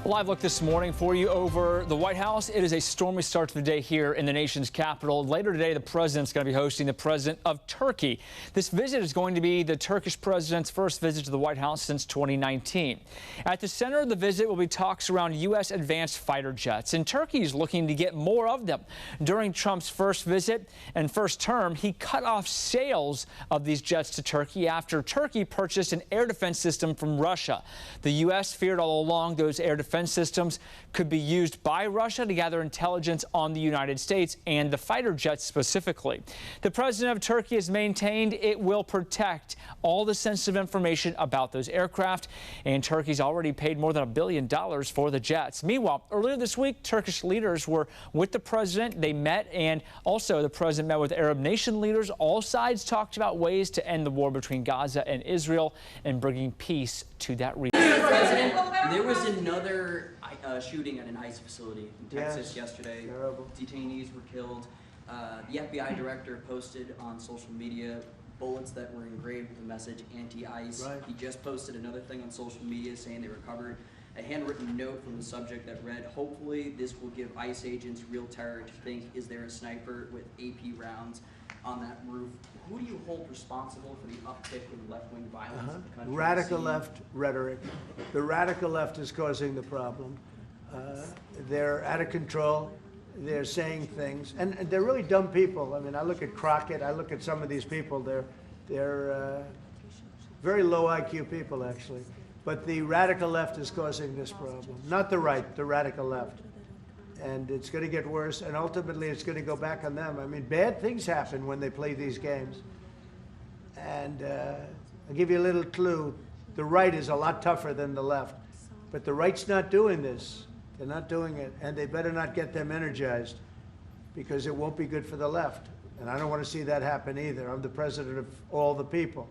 A live look this morning for you over the White House. It is a stormy start to the day here in the nation's capital. Later today, the president's going to be hosting the president of Turkey. This visit is going to be the Turkish president's first visit to the White House since 2019. At the center of the visit will be talks around U.S. advanced fighter jets, and Turkey is looking to get more of them. During Trump's first visit and first term, he cut off sales of these jets to Turkey after Turkey purchased an air defense system from Russia. The U.S. feared all along those air defense systems could be used by Russia to gather intelligence on the United States and the fighter jets specifically. The president of Turkey has maintained it will protect all the sensitive information about those aircraft, and Turkey's already paid more than $1 billion for the jets. Meanwhile, earlier this week, Turkish leaders were with the president. They met, and also the president met with Arab nation leaders. All sides talked about ways to end the war between Gaza and Israel and bringing peace to that region. President, there was another shooting at an ICE facility in Texas yesterday. Terrible. Detainees were killed. The FBI director posted on social media bullets that were engraved with the message anti-ICE. Right. He just posted another thing on social media saying they recovered a handwritten note from the subject that read, "Hopefully this will give ICE agents real terror to think, is there a sniper with AP rounds on that roof?" Who do you hold responsible for the uptick in left-wing violence in the country? Radical left rhetoric. The radical left is causing the problem. They're out of control. They're saying things, and they're really dumb people. I mean, I look at Crockett. I look at some of these people. They're very low IQ people, actually. But the radical left is causing this problem, not the right. The radical left. And it's going to get worse, and ultimately it's going to go back on them. I mean, bad things happen when they play these games. And I'll give you a little clue. The right is a lot tougher than the left. But the right's not doing this. They're not doing it, and they better not get them energized, because it won't be good for the left. And I don't want to see that happen either. I'm the president of all the people.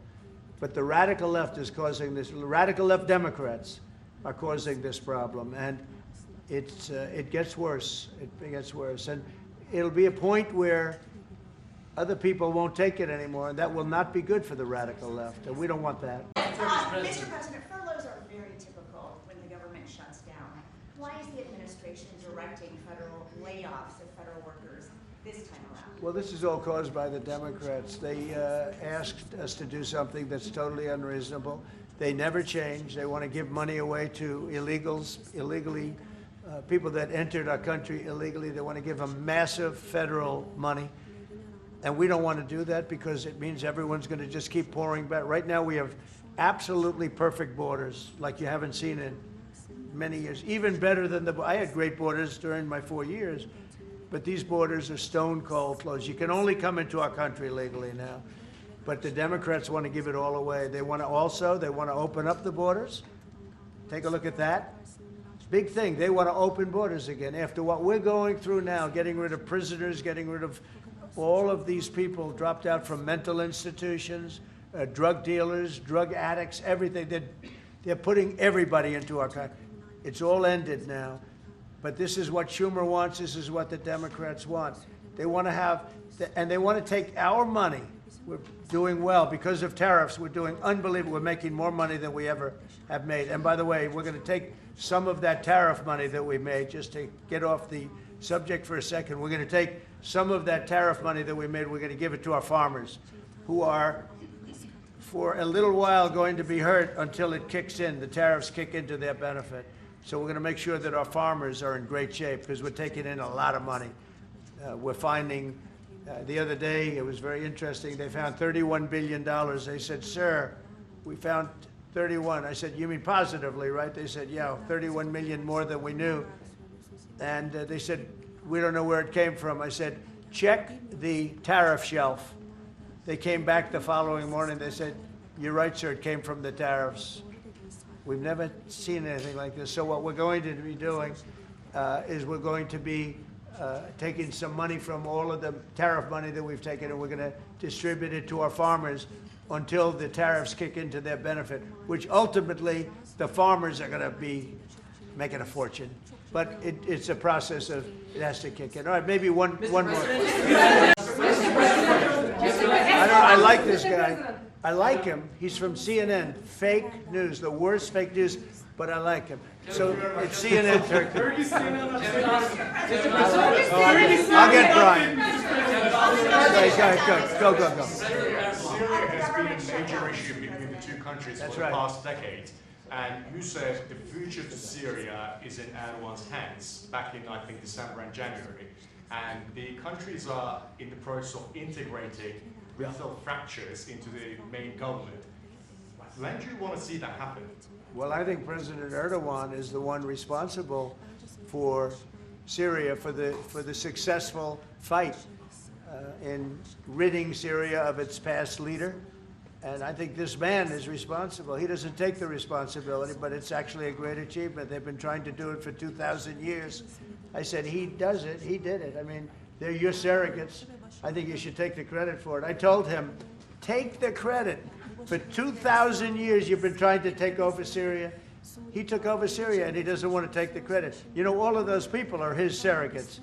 But the radical left is causing this. Radical left Democrats are causing this problem. And it gets worse. It gets worse, and it'll be a point where other people won't take it anymore, and that will not be good for the radical left, and we don't want that. Mr. President, furloughs are very typical when the government shuts down. Why is the administration directing federal layoffs of federal workers this time around? Well, this is all caused by the Democrats. They asked us to do something that's totally unreasonable. They never change. They want to give money away to illegally. People that entered our country illegally. They want to give them massive federal money. And we don't want to do that because it means everyone's going to just keep pouring back. Right now we have absolutely perfect borders like you haven't seen in many years. Even better than I had great borders during my 4 years, but these borders are stone cold closed. You can only come into our country legally now. But the Democrats want to give it all away. They want to open up the borders. Take a look at that. Big thing. They want to open borders again. After what we're going through now, getting rid of prisoners, getting rid of all of these people dropped out from mental institutions, drug dealers, drug addicts, everything. They're putting everybody into our country. It's all ended now. But this is what Schumer wants. This is what the Democrats want. They want to have, and they want to take our money. We're doing well because of tariffs. We're doing unbelievable. We're making more money than we ever have made. And by the way, we're going to take some of that tariff money that we made, just to get off the subject for a second. We're going to take some of that tariff money that we made. We're going to give it to our farmers, who are, for a little while, going to be hurt until it kicks in. The tariffs kick into their benefit. So we're going to make sure that our farmers are in great shape because we're taking in a lot of money. We're finding. The other day, it was very interesting. They found $31 billion. They said, "Sir, we found 31." I said, "You mean positively, right?" They said, "Yeah, 31 million more than we knew." And they said, "We don't know where it came from." I said, "Check the tariff shelf." They came back the following morning. They said, "You're right, sir. It came from the tariffs." We've never seen anything like this. So what we're going to be doing is we're going to be taking some money from all of the tariff money that we've taken, and we're going to distribute it to our farmers until the tariffs kick into their benefit, which ultimately the farmers are going to be making a fortune. But it's a process of, it has to kick in. All right, maybe one more. I like this guy. I like him. He's from CNN. Fake news, the worst fake news. but I like him. So it's CNN Turkey. I'll get Brian. Go. Syria has been a major issue between the two countries for the past decade. And you said the future to Syria is in Erdogan's hands back in, I think, December and January. And the countries are in the process of integrating lethal fractures into the main government. When do you want to see that happen? Well, I think President Erdogan is the one responsible for Syria, for the successful fight in ridding Syria of its past leader. And I think this man is responsible. He doesn't take the responsibility, but it's actually a great achievement. They've been trying to do it for 2,000 years. I said, he does it, he did it. I mean, they're your surrogates. I think you should take the credit for it. I told him, take the credit. For 2,000 years, you've been trying to take over Syria. He took over Syria, and he doesn't want to take the credit. You know, all of those people are his surrogates.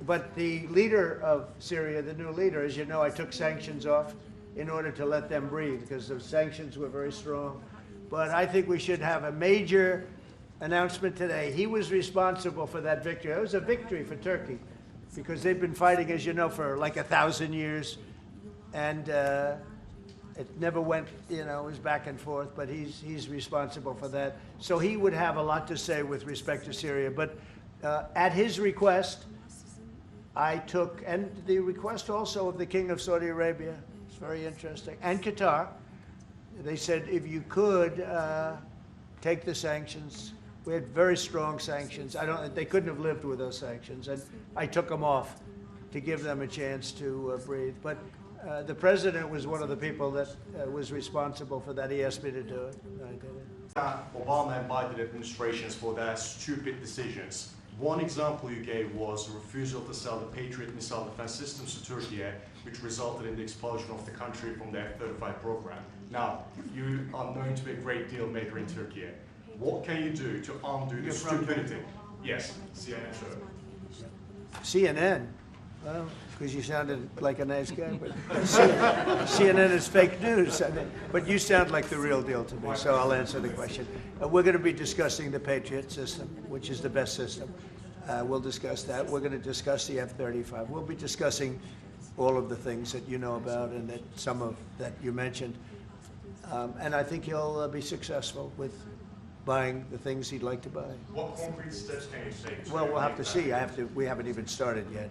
But the leader of Syria, the new leader, as you know, I took sanctions off in order to let them breathe, because the sanctions were very strong. But I think we should have a major announcement today. He was responsible for that victory. It was a victory for Turkey, because they've been fighting, as you know, for like 1,000 years. And it never went, you know, it was back and forth, but he's responsible for that. So he would have a lot to say with respect to Syria. But at his request, I took, and the request also of the King of Saudi Arabia, it's very interesting, and Qatar, they said if you could take the sanctions. We had very strong sanctions. They couldn't have lived with those sanctions, and I took them off to give them a chance to breathe. But the president was one of the people that was responsible for that. He asked me to do it, and I did it. Obama and Biden administrations for their stupid decisions. One example you gave was a refusal to sell the Patriot missile defense systems to Turkey, which resulted in the expulsion of the country from the F-35 program. Now, you are known to be a great deal maker in Turkey. What can you do to undo the stupidity? Yes, CNN show. CNN? Well, because you sounded like a nice guy, but CNN is fake news. I mean, but you sound like the real deal to me, so I'll answer the question. We're going to be discussing the Patriot system, which is the best system. We'll discuss that. We're going to discuss the F-35. We'll be discussing all of the things that you know about and that some of that you mentioned. And I think he'll be successful with buying the things he'd like to buy. What concrete steps can you take? Well, we'll have to see. We haven't even started yet.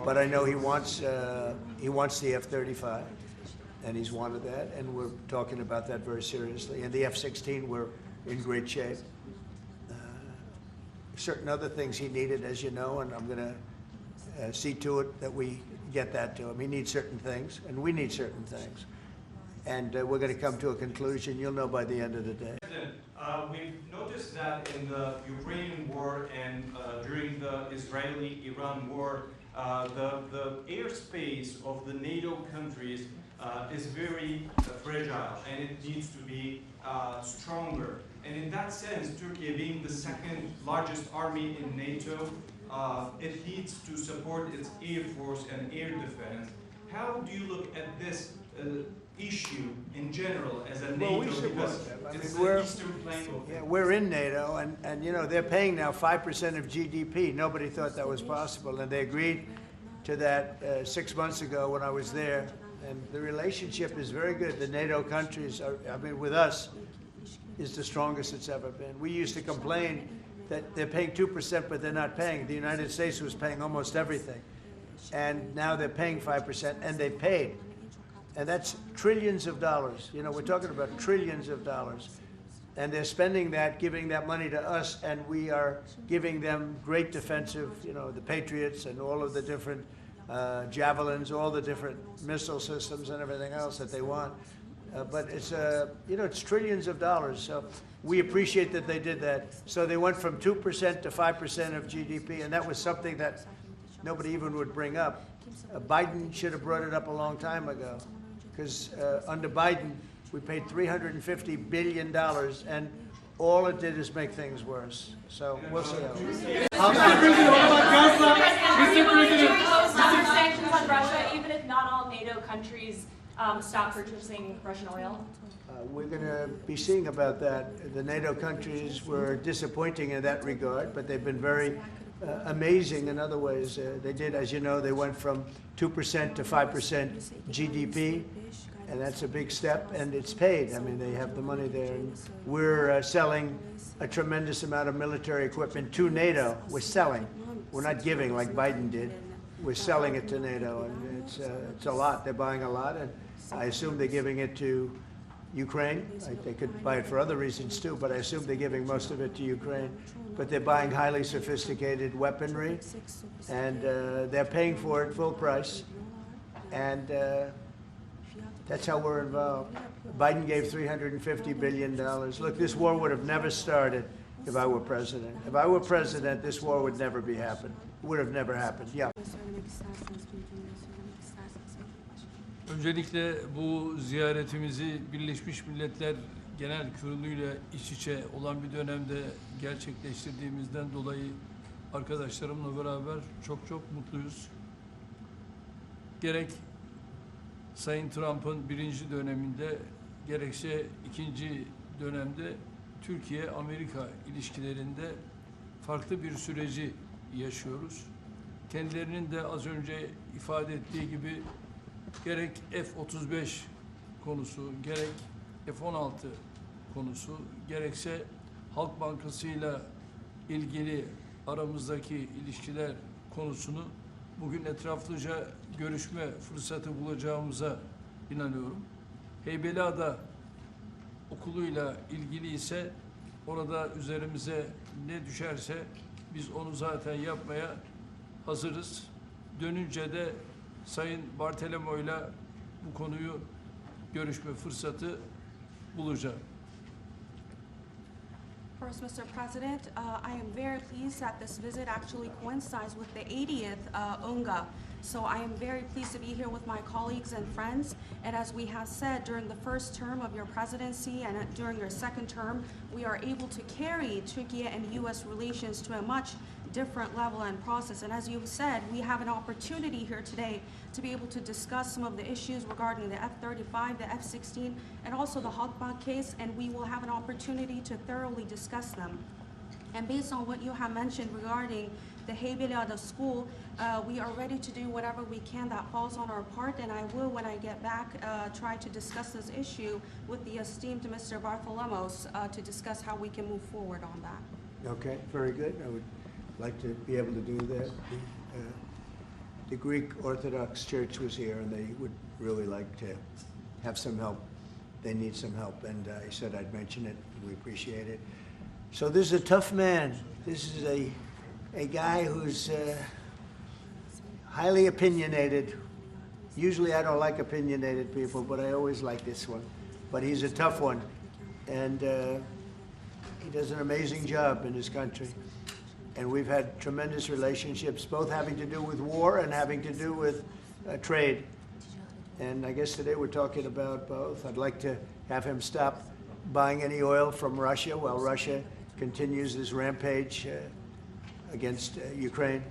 But I know he wants the F-35, and he's wanted that, and we're talking about that very seriously. And the F-16, we're in great shape. Certain other things he needed, as you know, and I'm going to see to it that we get that to him. He needs certain things, and we need certain things. And we're going to come to a conclusion. You'll know by the end of the day. We've noticed that in the Ukrainian war and during the Israeli-Iran war, the airspace of the NATO countries is very fragile, and it needs to be stronger. And in that sense, Turkey being the second largest army in NATO, it needs to support its air force and air defense. How do you look at this issue in general as a NATO? Well, we support them. I mean, we're in NATO, and you know, they're paying now 5% of GDP. Nobody thought that was possible, and they agreed to that 6 months ago when I was there. And the relationship is very good. The NATO countries are, I mean, with us, is the strongest it's ever been. We used to complain that they're paying 2%, but they're not paying. The United States was paying almost everything. And now they're paying 5%, and they paid. And that's trillions of dollars. You know, we're talking about trillions of dollars. And they're spending that, giving that money to us, and we are giving them great defensive, you know, the Patriots and all of the different javelins, all the different missile systems and everything else that they want. But it's, you know, it's trillions of dollars. So we appreciate that they did that. So they went from 2% to 5% of GDP, and that was something that nobody even would bring up. Biden should have brought it up a long time ago, because under Biden, we paid $350 billion, and all it did is make things worse. So we'll see how. Sanctions on Russia, even if not all NATO countries stop purchasing Russian oil? We're going to be seeing about that. The NATO countries were disappointing in that regard, but they've been very amazing in other ways. They did, as you know, they went from 2% to 5% GDP, and that's a big step, and it's paid. I mean, they have the money there. And we're selling a tremendous amount of military equipment to NATO. We're selling. We're not giving like Biden did. We're selling it to NATO, and it's a lot. They're buying a lot, and I assume they're giving it to Ukraine. They could buy it for other reasons too, but I assume they're giving most of it to Ukraine. But they're buying highly sophisticated weaponry, and they're paying for it full price. And that's how we're involved. Biden gave $350 billion. Look, this war would have never started if I were president. If I were president, this war would never be happened. Would have never happened. Yeah. Öncelikle bu ziyaretimizi Birleşmiş Milletler Genel Kurulu'yla iç içe olan bir dönemde gerçekleştirdiğimizden dolayı arkadaşlarımla beraber çok mutluyuz. Gerek Sayın Trump'ın birinci döneminde gerekse ikinci dönemde Türkiye-Amerika ilişkilerinde farklı bir süreci yaşıyoruz. Kendilerinin de az önce ifade ettiği gibi gerek F-35 konusu, gerek F-16 konusu, gerekse Halk Bankası'yla ilgili aramızdaki ilişkiler konusunu bugün etraflıca görüşme fırsatı bulacağımıza inanıyorum. Heybeliada okuluyla ilgili ise orada üzerimize ne düşerse biz onu zaten yapmaya hazırız. Dönünce de Sayın Bartolomeo'yla bu konuyu görüşme fırsatı bulacağım. First, Mr. President, I am very pleased that this visit actually coincides with the 80th UNGA. So I am very pleased to be here with my colleagues and friends. And as we have said, during the first term of your presidency and during your second term, we are able to carry Turkey and U.S. relations to a much different level and process. And as you've said, we have an opportunity here today to be able to discuss some of the issues regarding the F-35, the F-16, and also the Halkbank case, and we will have an opportunity to thoroughly discuss them. And based on what you have mentioned regarding the Heybeliada school, we are ready to do whatever we can that falls on our part, and I will, when I get back, try to discuss this issue with the esteemed Mr. Bartholomos to discuss how we can move forward on that. Okay, very good. I would like to be able to do that. The Greek Orthodox Church was here, and they would really like to have some help. They need some help, and I said I'd mention it. We appreciate it. So this is a tough man. This is a guy who's highly opinionated. Usually I don't like opinionated people, but I always like this one. But he's a tough one, and he does an amazing job in his country. And we've had tremendous relationships, both having to do with war and having to do with trade. And I guess today we're talking about both. I'd like to have him stop buying any oil from Russia while Russia continues this rampage against Ukraine.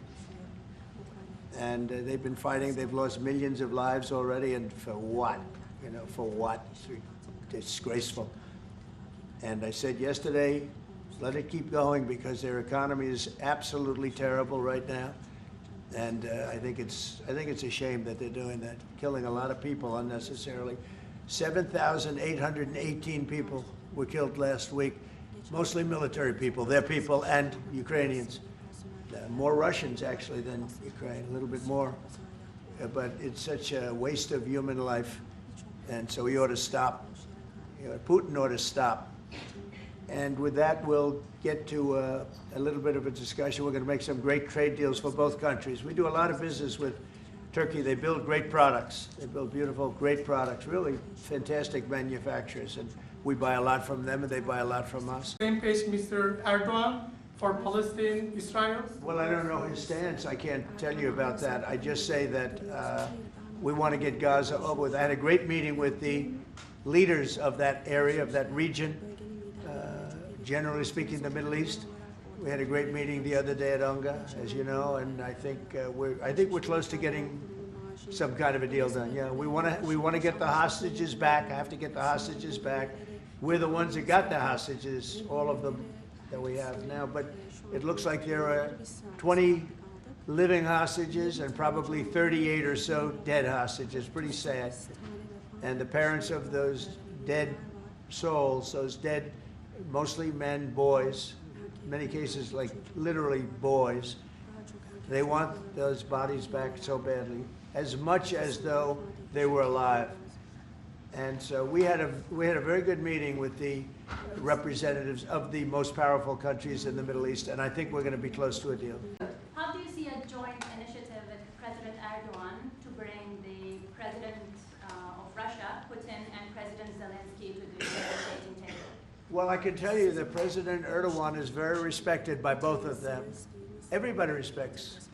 And they've been fighting. They've lost millions of lives already. And for what? You know, for what? It's disgraceful. And I said yesterday, let it keep going because their economy is absolutely terrible right now, and I think it's a shame that they're doing that, killing a lot of people unnecessarily. 7,818 people were killed last week, mostly military people, their people, and Ukrainians. More Russians actually than Ukraine, a little bit more, but it's such a waste of human life, and so he ought to stop. Putin ought to stop. And with that, we'll get to a little bit of a discussion. We're going to make some great trade deals for both countries. We do a lot of business with Turkey. They build great products. They build beautiful, great products, really fantastic manufacturers. And we buy a lot from them, and they buy a lot from us. Same page, Mr. Erdogan, for Palestine, Israel? Well, I don't know his stance. I can't tell you about that. I just say that we want to get Gaza over with. I had a great meeting with the leaders of that area, of that region. Generally speaking, the Middle East. We had a great meeting the other day at UNGA, as you know, and I think we're close to getting some kind of a deal done. Yeah, we want to get the hostages back. I have to get the hostages back. We're the ones that got the hostages, all of them that we have now. But it looks like there are 20 living hostages and probably 38 or so dead hostages. Pretty sad. And the parents of those dead souls, those dead, mostly men, boys, in many cases like literally boys, they want those bodies back so badly, as much as though they were alive. And so we had a very good meeting with the representatives of the most powerful countries in the Middle East, and I think we're going to be close to a deal. How do you see a joint initiative with President Erdogan to bring the President of Russia, Putin, and President Zelensky to the negotiating table? Well, I can tell you that President Erdogan is very respected by both of them. Everybody respects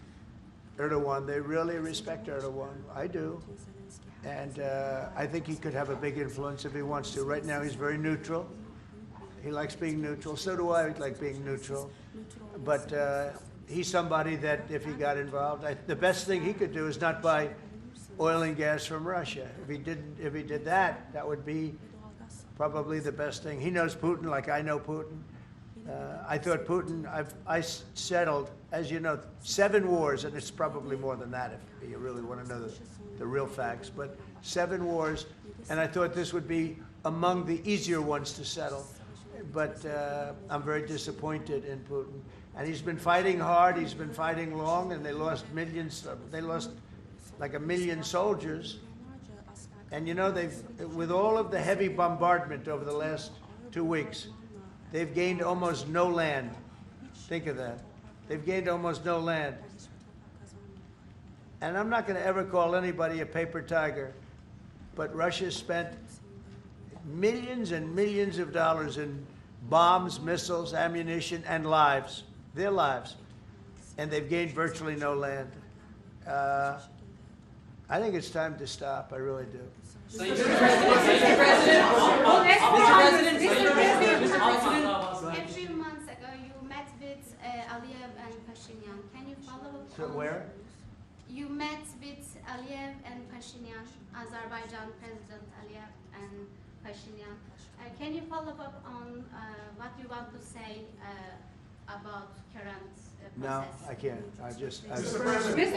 Erdogan. They really respect Erdogan. I do. And I think he could have a big influence if he wants to. Right now, he's very neutral. He likes being neutral. So do I like being neutral. But he's somebody that, if he got involved, the best thing he could do is not buy oil and gas from Russia. If he did that, that would be probably the best thing. He knows Putin like I know Putin. I thought Putin, I settled, as you know, 7 wars, and it's probably more than that if you really want to know the real facts, but 7 wars, and I thought this would be among the easier ones to settle. But I'm very disappointed in Putin. And he's been fighting hard, he's been fighting long, and they lost millions, they lost like 1 million soldiers. And you know, with all of the heavy bombardment over the last 2 weeks, they've gained almost no land. Think of that. They've gained almost no land. And I'm not going to ever call anybody a paper tiger, but Russia spent millions and millions of dollars in bombs, missiles, ammunition, and lives, their lives. And they've gained virtually no land. I think it's time to stop. I really do. Mr. President, a few months ago, you met with Aliyev and Pashinyan. Can you follow up? So where? You met with Aliyev and Pashinyan, Azerbaijan President Aliyev and Pashinyan. Can you follow up on what you want to say about current process? No, I can't. I can't. Mr. President.